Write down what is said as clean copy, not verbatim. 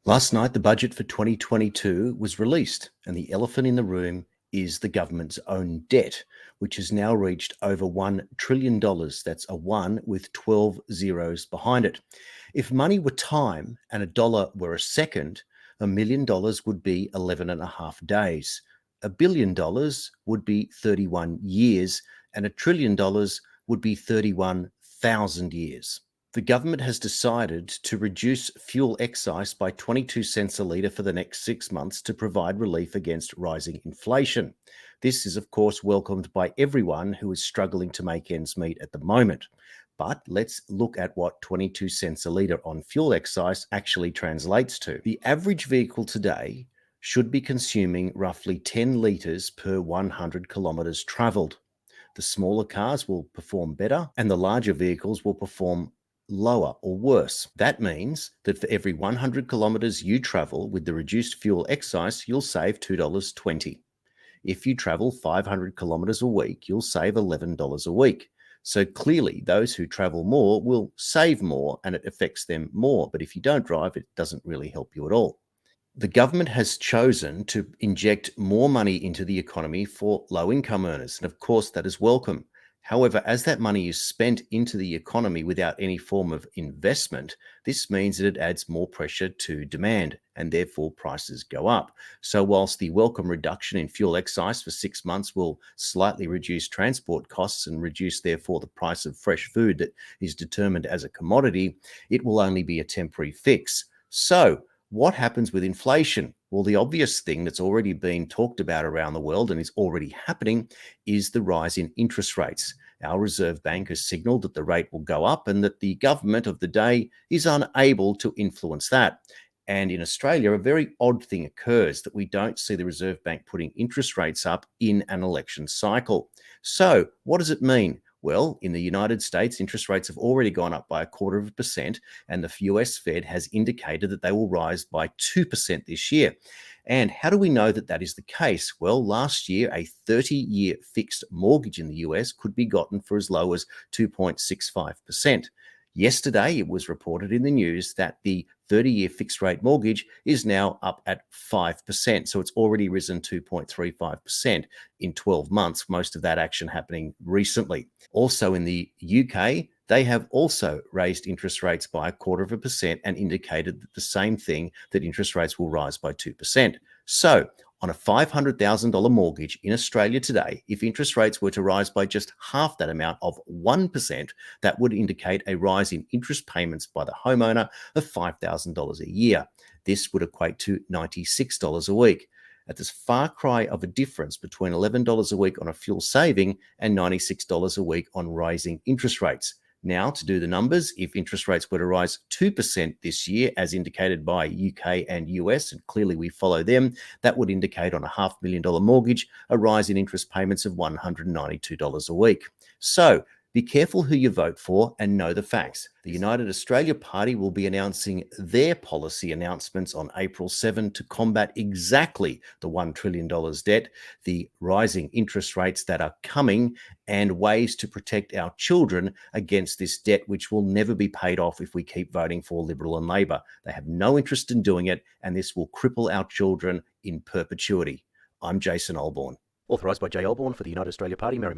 Last night, the budget for 2022 was released, and the elephant in the room is the government's own debt, which has now reached over $1 trillion. That's a one with 12 zeros behind it. If money were time and a dollar were a second, $1 million would be 11 and a half days. $1 billion would be 31 years, and $1 trillion would be 31,000 years. The government has decided to reduce fuel excise by 22 cents a litre for the next 6 months to provide relief against rising inflation. This is, of course, welcomed by everyone who is struggling to make ends meet at the moment. But let's look at what 22 cents a litre on fuel excise actually translates to. The average vehicle today should be consuming roughly 10 litres per 100 kilometres travelled. The smaller cars will perform better, and the larger vehicles will perform lower or worse. That means that for every 100 kilometres you travel with the reduced fuel excise, you'll save $2.20. If you travel 500 kilometres a week, you'll save $11 a week. So clearly, those who travel more will save more and it affects them more. But if you don't drive, it doesn't really help you at all. The government has chosen to inject more money into the economy for low-income earners, and of course that is welcome. However, as that money is spent into the economy without any form of investment, this means that it adds more pressure to demand and therefore prices go up. So whilst the welcome reduction in fuel excise for 6 months will slightly reduce transport costs and reduce therefore the price of fresh food that is determined as a commodity, it will only be a temporary fix. So what happens with inflation? Well, the obvious thing that's already been talked about around the world and is already happening is the rise in interest rates. Our Reserve Bank has signalled that the rate will go up and that the government of the day is unable to influence that. And in Australia, a very odd thing occurs that we don't see the Reserve Bank putting interest rates up in an election cycle. So what does it mean? Well, in the United States, interest rates have already gone up by 0.25%, and the US Fed has indicated that they will rise by 2% this year. And how do we know that that is the case? Well, last year, a 30-year fixed mortgage in the US could be gotten for as low as 2.65%. Yesterday, it was reported in the news that the 30-year fixed rate mortgage is now up at 5%. So it's already risen 2.35% in 12 months, most of that action happening recently. Also in the UK, they have also raised interest rates by 0.25% and indicated that the same thing, that interest rates will rise by 2%. So on a $500,000 mortgage in Australia today, if interest rates were to rise by just half that amount of 1%, that would indicate a rise in interest payments by the homeowner of $5,000 a year. This would equate to $96 a week. At this far cry of a difference between $11 a week on a fuel saving and $96 a week on rising interest rates. Now, to do the numbers, if interest rates were to rise 2% this year, as indicated by UK and US, and clearly we follow them, that would indicate on a $500,000 mortgage a rise in interest payments of $192 a week. So be careful who you vote for and know the facts. The United Australia Party will be announcing their policy announcements on April 7 to combat exactly the $1 trillion debt, the rising interest rates that are coming, and ways to protect our children against this debt, which will never be paid off if we keep voting for Liberal and Labor. They have no interest in doing it, and this will cripple our children in perpetuity. I'm Jason Olborn. Authorised by J. Olborn for the United Australia Party, Merrimack.